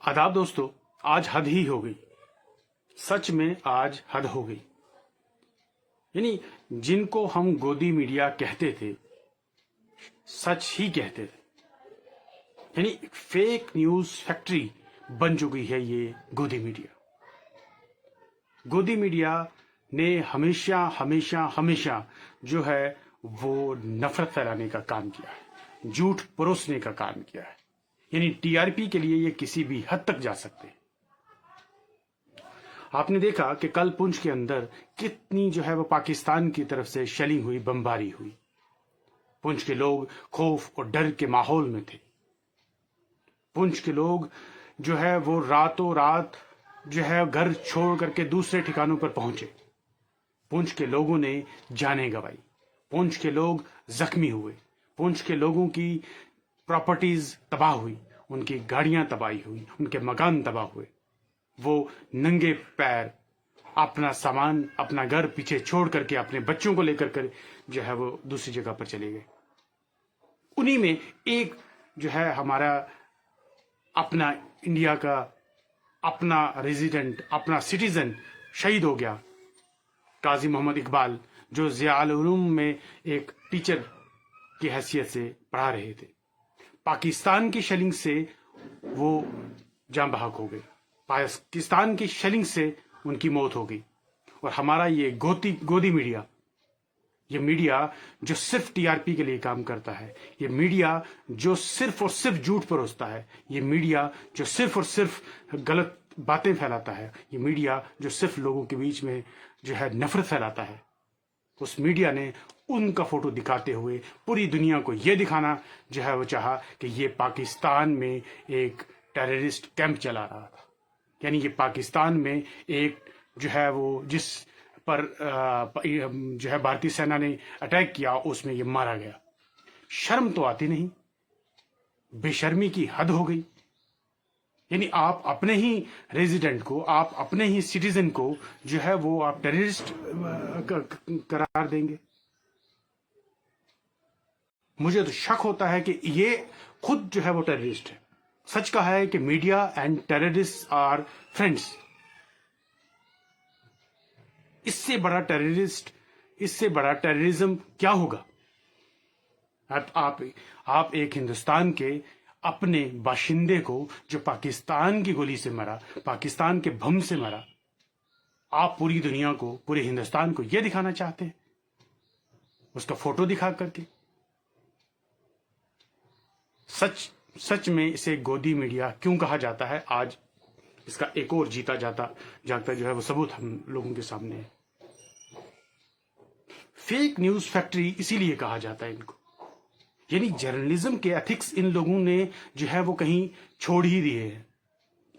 आदाब दोस्तों, आज हद ही हो गई। सच में आज हद हो गई। यानी जिनको हम गोदी मीडिया कहते थे, सच ही कहते थे। यानी फेक न्यूज फैक्ट्री बन चुकी है ये गोदी मीडिया। गोदी मीडिया ने हमेशा हमेशा हमेशा जो है वो नफरत फैलाने का काम किया है, झूठ परोसने का काम किया है। यानी टीआरपी के लिए ये किसी भी हद तक जा सकते हैं। आपने देखा कि कल पुंछ के अंदर कितनी जो है वो पाकिस्तान की तरफ से शेलिंग हुई, बमबारी हुई। पुंछ के लोग खौफ और डर के माहौल में थे। पुंछ के लोग जो है वो रातों रात जो है घर छोड़ करके दूसरे ठिकानों पर पहुंचे। पुंछ के लोगों ने जानें गंवाई। पुंछ के लोग जख्मी हुए। पुंछ के लोगों की प्रॉपर्टीज तबाह हुई, उनकी गाड़ियां तबाही हुई, उनके मकान तबाह हुए। वो नंगे पैर अपना सामान, अपना घर पीछे छोड़ करके अपने बच्चों को लेकर कर जो है वो दूसरी जगह पर चले गए। उन्हीं में एक जो है हमारा अपना इंडिया का अपना रेजिडेंट, अपना सिटीजन शहीद हो गया, काजी मोहम्मद इकबाल, जो ज़िया-उल उलूम में एक टीचर की हैसियत से पढ़ा रहे थे। पाकिस्तान की शेलिंग से वो जान बहक हो गए। पाकिस्तान की शेलिंग से उनकी मौत हो गई। और हमारा ये गोदी मीडिया, ये मीडिया जो सिर्फ टीआरपी के लिए काम करता है, ये मीडिया जो सिर्फ और सिर्फ झूठ परोसता है, ये मीडिया जो सिर्फ और सिर्फ गलत बातें फैलाता है, ये मीडिया जो सिर्फ लोगों के बीच में जो है नफरत फैलाता है, उस मीडिया ने उनका फोटो दिखाते हुए पूरी दुनिया को यह दिखाना जो है वो चाहा कि ये पाकिस्तान में एक टेररिस्ट कैंप चला रहा था। यानी ये पाकिस्तान में एक जो है वो जिस पर जो है भारतीय सेना ने अटैक किया, उसमें ये मारा गया। शर्म तो आती नहीं, बेशर्मी की हद हो गई। यानी आप अपने ही रेजिडेंट को, आप अपने ही सिटीजन को जो है वो आप टेररिस्ट करार देंगे। मुझे तो शक होता है कि ये खुद जो है वो टेररिस्ट है। सच कहा है कि media and terrorist are friends. इससे बड़ा टेररिस्ट, इससे बड़ा टेररिज्म क्या होगा? आप एक हिंदुस्तान के अपने बाशिंदे को जो पाकिस्तान की गोली से मरा, पाकिस्तान के बम से मरा, आप पूरी दुनिया को, पूरे हिंदुस्तान को यह दिखाना चाहते हैं, उसका फोटो दिखा करके। सच में इसे गोदी मीडिया क्यों कहा जाता है, आज इसका एक और जीता जागता जो है वो सबूत हम लोगों के सामने है। फेक न्यूज फैक्ट्री इसीलिए कहा जाता है इनको। यानी जर्नलिज्म के एथिक्स इन लोगों ने जो है वो कहीं छोड़ ही दिए हैं।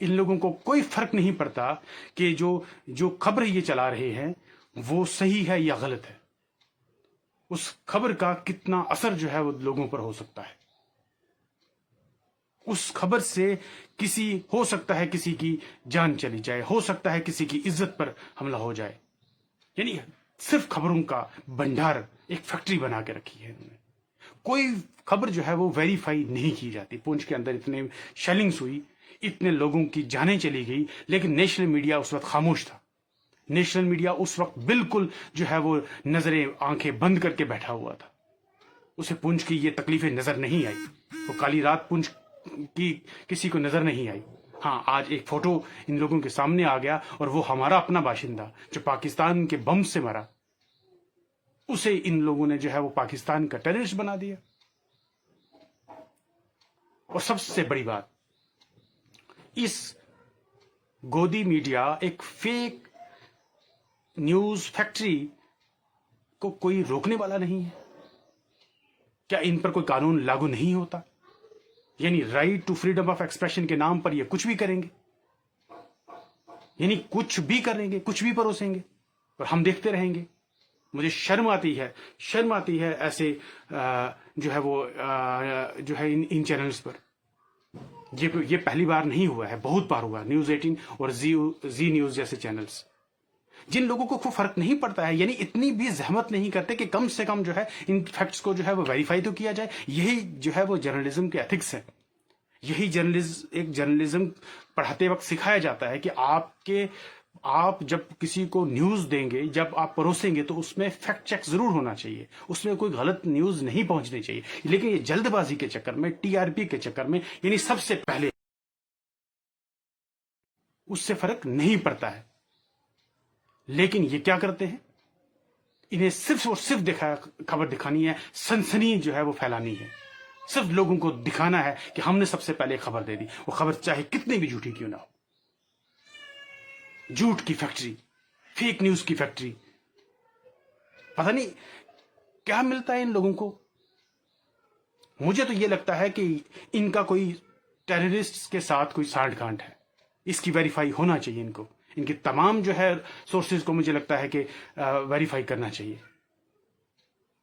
इन लोगों को कोई फर्क नहीं पड़ता कि जो खबर ये चला रहे हैं वो सही है या गलत है। उस खबर का कितना असर जो है वो लोगों पर हो सकता है। उस खबर से हो सकता है किसी की जान चली जाए, हो सकता है किसी की इज्जत पर हमला हो जाए। यानी सिर्फ खबरों का भंडार एक फैक्ट्री बना के रखी है इन्होंने। कोई खबर जो है वो वेरीफाई नहीं की जाती। पुंछ के अंदर इतने शेलिंग्स हुई, इतने लोगों की जानें चली गई, लेकिन नेशनल मीडिया उस वक्त खामोश था। नेशनल मीडिया उस वक्त बिल्कुल जो है वो नजरें, आंखें बंद करके बैठा हुआ था। उसे पुंछ की ये तकलीफें नजर नहीं आई। वो काली रात पुंछ की किसी को नजर नहीं आई। हाँ, आज एक फोटो इन लोगों के सामने आ गया और वो हमारा अपना बाशिंदा जो पाकिस्तान के बम से मरा, उसे इन लोगों ने जो है वो पाकिस्तान का टेररिस्ट बना दिया। और सबसे बड़ी बात, इस गोदी मीडिया एक फेक न्यूज फैक्ट्री को कोई रोकने वाला नहीं है। क्या इन पर कोई कानून लागू नहीं होता? यानी right to freedom of expression के नाम पर ये कुछ भी करेंगे, यानी कुछ भी करेंगे, कुछ भी परोसेंगे और हम देखते रहेंगे। मुझे शर्म आती है ऐसे जो है वो जो है इन चैनल्स पर। ये पहली बार नहीं हुआ है, बहुत बार हुआ। न्यूज 18 और जी न्यूज जैसे चैनल्स, जिन लोगों को कोई फर्क नहीं पड़ता है, यानी इतनी भी जहमत नहीं करते कि कम से कम जो है इन फैक्ट्स को जो है वो वेरीफाई तो किया जाए। यही जो है वो जर्नलिज्म के एथिक्स है। یہی ایک جرنلزم پڑھاتے وقت سکھایا جاتا ہے کہ آپ جب کسی کو نیوز دیں گے، جب آپ پروسیں گے تو اس میں فیکٹ چیک ضرور ہونا چاہیے، اس میں کوئی غلط نیوز نہیں پہنچنی چاہیے. لیکن یہ جلد بازی کے چکر میں، ٹی آر پی کے چکر میں، یعنی سب سے پہلے اس سے فرق نہیں پڑتا ہے. لیکن یہ کیا کرتے ہیں؟ انہیں صرف اور صرف خبر دکھانی ہے، سنسنی جو ہے وہ پھیلانی ہے، صرف لوگوں کو دکھانا ہے کہ ہم نے سب سے پہلے خبر دے دی، وہ خبر چاہے کتنی بھی جھوٹی کیوں نہ ہو. جھوٹ کی فیکٹری، فیک نیوز کی فیکٹری. پتہ نہیں کیا ملتا ہے ان لوگوں کو. مجھے تو یہ لگتا ہے کہ ان کا کوئی ٹیررسٹ کے ساتھ کوئی سانٹھ گانٹھ ہے. اس کی ویریفائی ہونا چاہیے ان کو. ان کی تمام جو ہے سورسز کو مجھے لگتا ہے کہ ویریفائی کرنا چاہیے.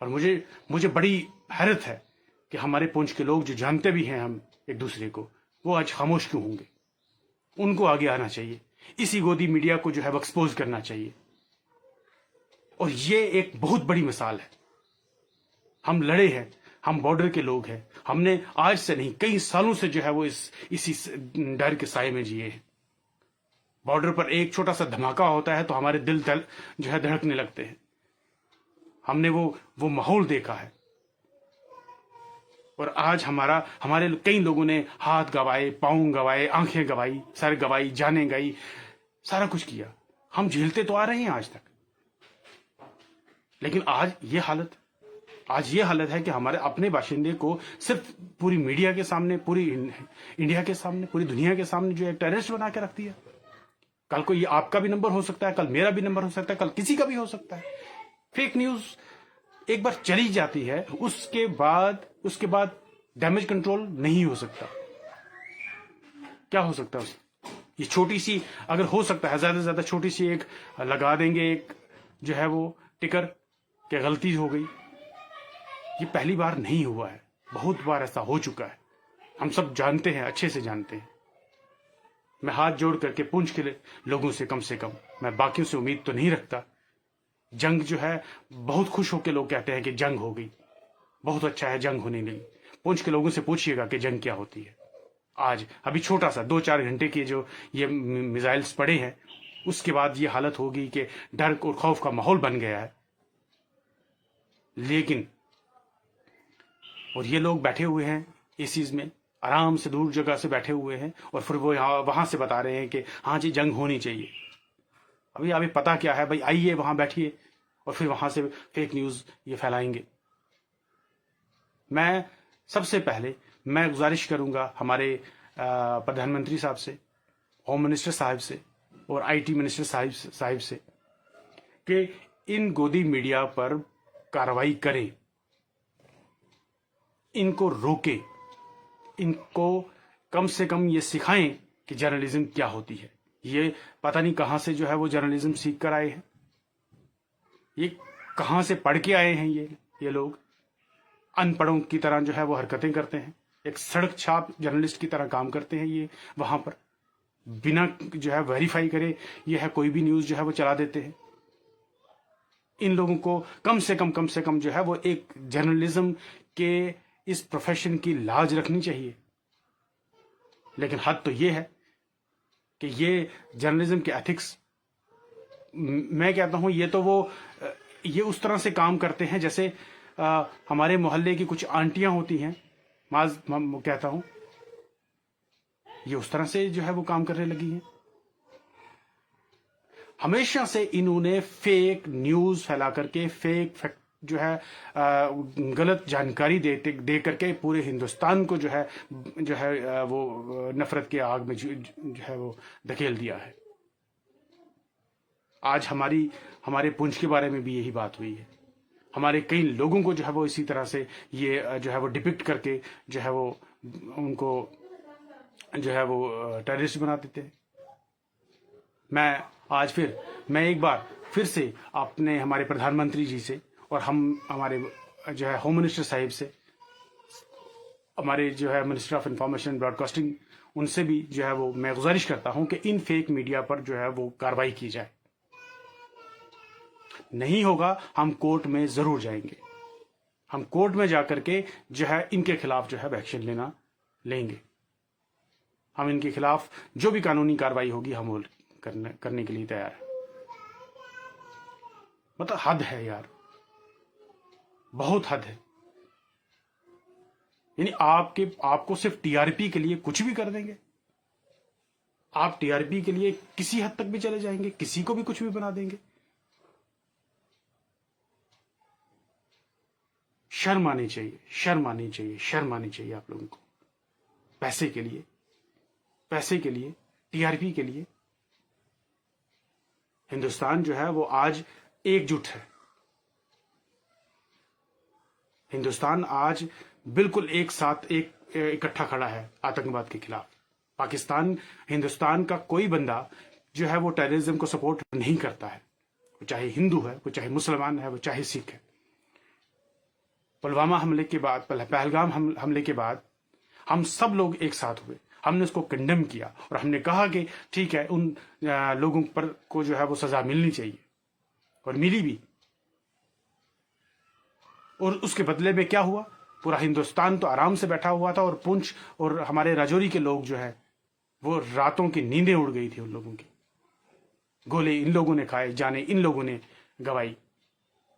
اور مجھے بڑی حیرت ہے کہ ہمارے پونچھ کے لوگ جو جانتے بھی ہیں ہم ایک دوسرے کو، وہ آج خاموش کیوں ہوں گے. ان کو آگے آنا چاہیے، اسی گودی میڈیا کو جو ہے وہ ایکسپوز کرنا چاہیے. اور یہ ایک بہت بڑی مثال ہے. ہم لڑے ہیں، ہم بارڈر کے لوگ ہیں، ہم نے آج سے نہیں کئی سالوں سے جو ہے وہ اسی ڈر کے سائے میں جیے ہیں. بارڈر پر ایک چھوٹا سا دھماکہ ہوتا ہے تو ہمارے دل جو ہے دھڑکنے لگتے ہیں. ہم نے وہ ماحول دیکھا ہے. اور آج ہمارے کئی لوگوں نے ہاتھ گوائے، پاؤں گوائے، آنکھیں گوائی، سر گوائی، جانیں گئی، سارا کچھ کیا. ہم جھیلتے تو آ رہے ہیں آج تک. لیکن آج یہ حالت ہے کہ ہمارے اپنے باشندے کو صرف پوری میڈیا کے سامنے، پوری انڈیا کے سامنے، پوری دنیا کے سامنے جو ہے ٹیررسٹ بنا کے رکھ دیا. کل کو یہ آپ کا بھی نمبر ہو سکتا ہے، کل میرا بھی نمبر ہو سکتا ہے، کل کسی کا بھی ہو سکتا ہے. فیک نیوز ایک بار چلی جاتی ہے، اس کے بعد ڈیمیج کنٹرول نہیں ہو سکتا. کیا ہو سکتا ہے؟ یہ چھوٹی سی اگر ہو سکتا ہے، زیادہ سے زیادہ چھوٹی سی ایک لگا دیں گے، ایک جو ہے وہ ٹکر کہ غلطی ہو گئی. یہ پہلی بار نہیں ہوا ہے، بہت بار ایسا ہو چکا ہے. ہم سب جانتے ہیں، اچھے سے جانتے ہیں. میں ہاتھ جوڑ کر کے پونچھ کے لوگوں سے کم میں باقیوں سے امید تو نہیں رکھتا. جنگ جو ہے بہت خوش ہو کے لوگ کہتے ہیں کہ جنگ ہو گئی، بہت اچھا ہے جنگ ہونے لگی. پونچھ کے لوگوں سے پوچھئے گا کہ جنگ کیا ہوتی ہے. آج ابھی چھوٹا سا 2-4 گھنٹے کے جو یہ میزائلز پڑے ہیں، اس کے بعد یہ حالت ہوگی کہ ڈر اور خوف کا ماحول بن گیا ہے. لیکن اور یہ لوگ بیٹھے ہوئے ہیں ایسیز میں، آرام سے دور جگہ سے بیٹھے ہوئے ہیں، اور پھر وہ وہاں سے بتا رہے ہیں کہ ہاں جی جنگ ہونی چاہیے. ابھی پتا کیا ہے بھائی، آئیے وہاں بیٹھیے اور پھر وہاں سے فیک نیوز یہ پھیلائیں گے. میں سب سے پہلے گزارش کروں گا ہمارے پردھان منتری صاحب سے، ہوم منسٹر صاحب سے اور آئی ٹی منسٹر صاحب سے کہ ان گودی میڈیا پر کارروائی کریں، ان کو روکیں، ان کو کم سے کم یہ سکھائیں کہ جرنلزم کیا ہوتی ہے. یہ پتہ نہیں کہاں سے جو ہے وہ جرنلزم سیکھ کر آئے ہیں، یہ کہاں سے پڑھ کے آئے ہیں. یہ لوگ ان پڑھوں کی طرح جو ہے وہ حرکتیں کرتے ہیں، ایک سڑک چھاپ جرنلسٹ کی طرح کام کرتے ہیں. یہ وہاں پر بنا جو ہے ویریفائی کرے یہ ہے کوئی بھی نیوز جو ہے وہ چلا دیتے ہیں. ان لوگوں کو کم سے کم جو ہے وہ ایک جرنلزم کے اس پروفیشن کی لاج رکھنی چاہیے. لیکن حد تو یہ ہے کہ یہ جرنلزم کے ایتھکس، میں کہتا ہوں یہ اس طرح سے کام کرتے ہیں جیسے ہمارے محلے کی کچھ آنٹیاں ہوتی ہیں، کہتا ہوں یہ اس طرح سے جو ہے وہ کام کرنے لگی ہیں. ہمیشہ سے انہوں نے فیک نیوز پھیلا کر کے فیکٹ جو ہے غلط جانکاری دے کر کے پورے ہندوستان کو جو ہے وہ نفرت کے آگ میں جو ہے وہ دھکیل دیا ہے. آج ہمارے پونچھ کے بارے میں بھی یہی بات ہوئی ہے. ہمارے کئی لوگوں کو جو ہے وہ اسی طرح سے یہ جو ہے وہ ڈپکٹ کر کے جو ہے وہ ان کو جو ہے وہ ٹیررسٹ بنا دیتے ہیں. میں ایک بار پھر سے ہمارے پردھان منتری جی سے اور ہمارے جو ہے ہوم منسٹر صاحب سے، ہمارے جو ہے minister of information broadcasting, ان سے بھی جو ہے وہ میں گزارش کرتا ہوں کہ ان فیک میڈیا پر جو ہے وہ کارروائی کی جائے. نہیں ہوگا ہم کورٹ میں ضرور جائیں گے. ہم کورٹ میں جا کر کے جو ہے ان کے خلاف جو ہے ایکشن لیں گے. हम इनके खिलाफ जो भी कानूनी कार्रवाई होगी हम वो करने के लिए तैयार हैं। मतलब हद है यार, बहुत हद है। यानी आपको सिर्फ टीआरपी के लिए कुछ भी कर देंगे। आप टीआरपी के लिए किसी हद तक भी चले जाएंगे, किसी को भी कुछ भी बना देंगे। शर्म आनी चाहिए, शर्म आनी चाहिए, शर्म आनी चाहिए आप लोगों को। पैसे के लिए, टीआरपी के लिए हिंदुस्तान जो है वो आज एकजुट है। हिंदुस्तान आज बिल्कुल एक साथ इकट्ठा खड़ा है आतंकवाद के खिलाफ। हिंदुस्तान का कोई बंदा जो है वो टेररिज्म को सपोर्ट नहीं करता है, वो चाहे हिंदू है, वो चाहे मुसलमान है, वो चाहे सिख है। पुलवामा हमले के बाद, पहलगाम हमले के बाद हम सब लोग एक साथ हुए, हमने उसको कंडेम किया और हमने कहा कि ठीक है, उन लोगों पर को जो है वो सजा मिलनी चाहिए, और मिली भी। और उसके बदले में क्या हुआ? पूरा हिंदुस्तान तो आराम से बैठा हुआ था, और पुंछ और हमारे राजौरी के लोग जो है वो रातों की नींदें उड़ गई थी उन लोगों की। गोले इन लोगों ने खाए, जाने इन लोगों ने गवाई।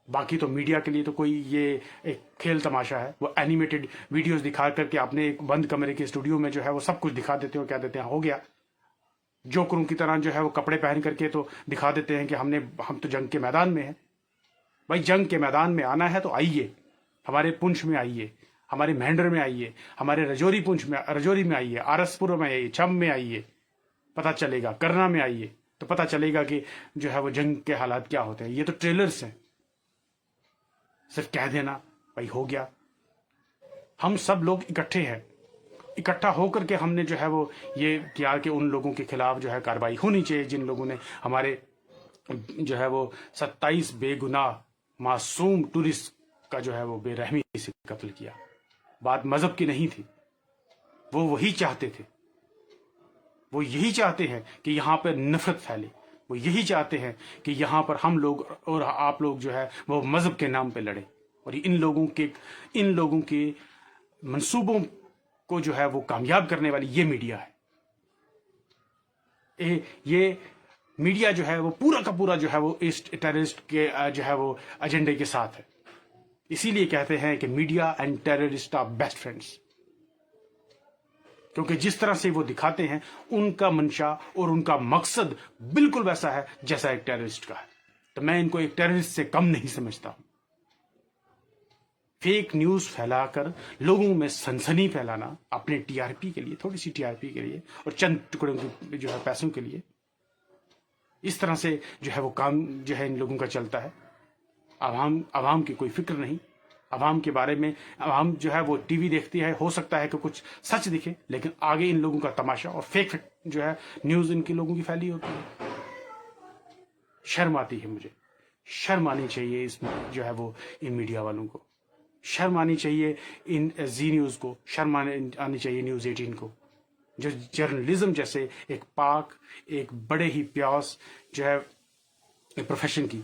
बाकी तो मीडिया के लिए तो कोई ये एक खेल तमाशा है। वो एनिमेटेड वीडियोस दिखा करके अपने एक बंद कमरे के स्टूडियो में जो है वो सब कुछ दिखा देते हैं, और क्या देते हैं, हो गया। जोकरों की तरह जो है वो कपड़े पहन करके तो दिखा देते हैं कि हम तो जंग के मैदान में हैं। भाई जंग के मैदान में आना है तो आइए, हमारे पुंछ में आइए, हमारे मेंढर में आइए, हमारे रजौरी में आइए, आरसपुर में आइए, छम में आइए, पता चलेगा। करना में आइए तो पता चलेगा कि जो है वो जंग के हालात क्या होते हैं। ये तो ट्रेलर्स हैं, सिर्फ कह देना भाई हो गया। हम सब लोग इकट्ठे हैं, इकट्ठा होकर के हमने जो है वो ये किया कि उन लोगों के खिलाफ जो है कार्रवाई होनी चाहिए जिन लोगों ने हमारे जो है वो 27 बेगुनाह मासूम टूरिस्ट का जो है वो बेरहमी से कत्ल किया। बात मजहब की नहीं थी, वो वही चाहते थे, वो यही चाहते हैं कि यहाँ पर नफरत फैले, वो यही चाहते हैं कि यहाँ पर हम लोग और आप लोग जो है वो मजहब के नाम पे लड़े। और इन लोगों के मंसूबों को जो है वो कामयाब करने वाली ये मीडिया है। ये मीडिया जो है वो पूरा का पूरा जो है वो इस टेररिस्ट के जो है वो एजेंडे के साथ है। इसीलिए कहते हैं कि media and terrorist are best friends, क्योंकि जिस तरह से वो दिखाते हैं उनका मंशा और उनका मकसद बिल्कुल वैसा है जैसा एक टेररिस्ट का है। तो मैं इनको एक टेररिस्ट से कम नहीं समझता हूं। फेक न्यूज फैलाकर लोगों में सनसनी फैलाना अपने टीआरपी के लिए, थोड़ी सी टीआरपी के लिए और चंद टुकड़ों के जो है पैसों के लिए, इस तरह से जो है वो काम जो है इन लोगों का चलता है। आवाम की कोई फिक्र नहीं। आवाम के बारे में आवाम जो है वो टीवी देखती है, हो सकता है कि कुछ सच दिखे, लेकिन आगे इन लोगों का तमाशा और फेक जो है न्यूज इनकी लोगों की फैली होती है। शर्म आती है मुझे, शर्म आनी चाहिए इस जो है वो इन मीडिया वालों को, शर्म आनी चाहिए इन जी न्यूज को, शर्म आनी चाहिए न्यूज 18 को, जो जर्नलिज्म जैसे एक पाक, एक बड़े ही प्यास जो है प्रोफेशन की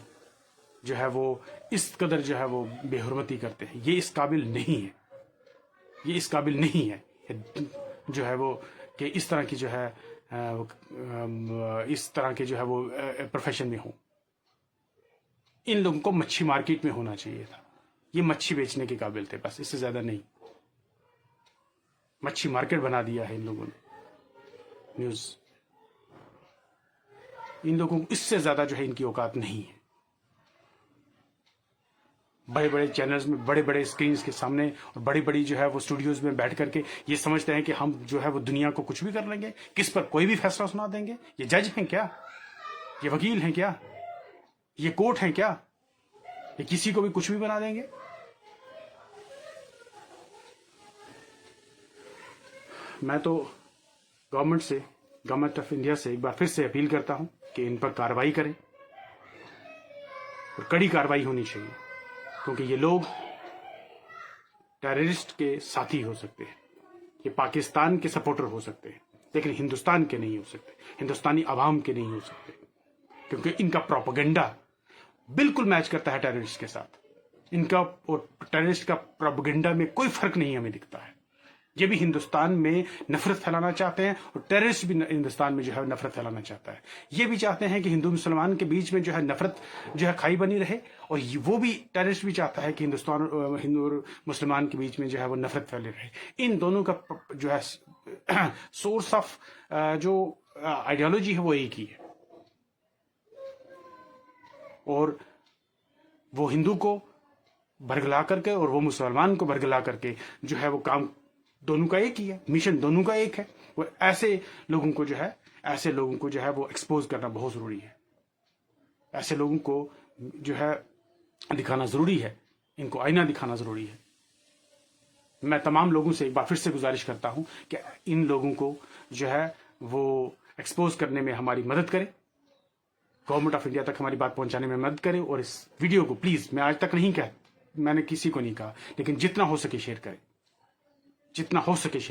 जो है वो इस कदर जो है वो बेहुरमती करते हैं। ये इस काबिल नहीं है, ये इस काबिल नहीं है जो है वो कि इस तरह की जो है इस तरह के जो है वो प्रोफेशन में हो। इन लोगों को मच्छी मार्केट में होना चाहिए था, ये मच्छी बेचने के काबिल थे, बस इससे ज्यादा नहीं। मच्छी मार्केट बना दिया है इन लोगों ने न्यूज। इन लोगों को इससे ज्यादा जो है इनकी औकात नहीं है। बड़े बड़े चैनल्स में, बड़े बड़े स्क्रीन के सामने और बड़ी बड़ी जो है वो स्टूडियोज में बैठ करके ये समझते हैं कि हम जो है वो दुनिया को कुछ भी कर लेंगे, किस पर कोई भी फैसला सुना देंगे। ये जज हैं क्या? ये वकील हैं क्या? ये कोर्ट हैं क्या? ये किसी को भी कुछ भी बना देंगे। मैं तो गवर्नमेंट ऑफ इंडिया से एक बार फिर से अपील करता हूं कि इन पर कार्रवाई करें और कड़ी कार्रवाई होनी चाहिए, क्योंकि ये लोग टेररिस्ट के साथी हो सकते हैं, ये पाकिस्तान के सपोर्टर हो सकते हैं, लेकिन हिंदुस्तान के नहीं हो सकते, हिंदुस्तानी आवाम के नहीं हो सकते, क्योंकि इनका प्रोपेगेंडा बिल्कुल मैच करता है टेररिस्ट के साथ। इनका और टेररिस्ट का प्रोपेगेंडा में कोई फर्क नहीं हमें दिखता है। یہ بھی ہندوستان میں نفرت پھیلانا چاہتے ہیں، اور ٹیررسٹ بھی ہندوستان میں جو ہے نفرت پھیلانا چاہتا ہے. یہ بھی چاہتے ہیں کہ ہندو مسلمان کے بیچ میں جو ہے نفرت جو ہے کھائی بنی رہے، اور وہ بھی ٹیررسٹ بھی چاہتا ہے کہ ہندو اور مسلمان کے بیچ میں جو ہے وہ نفرت پھیلے رہے. ان دونوں کا جو ہے سورس آف جو آئیڈیالوجی ہے وہ ایک ہی ہے، اور وہ ہندو کو برگلا کر کے اور وہ مسلمان کو برگلا کر کے جو ہے وہ کام دونوں کا ایک ہی ہے، مشن دونوں کا ایک ہے. وہ ایسے لوگوں کو جو ہے وہ ایکسپوز کرنا بہت ضروری ہے. ایسے لوگوں کو جو ہے دکھانا ضروری ہے، ان کو آئینہ دکھانا ضروری ہے. میں تمام لوگوں سے ایک بار پھر سے گزارش کرتا ہوں کہ ان لوگوں کو جو ہے وہ ایکسپوز کرنے میں ہماری مدد کرے، گورنمنٹ آف انڈیا تک ہماری بات پہنچانے میں مدد کرے. اور اس ویڈیو کو پلیز، میں آج تک میں نے کسی کو نہیں کہا، لیکن جتنا ہو سکے شیئر کریں، جتنا ہو سکے شیئر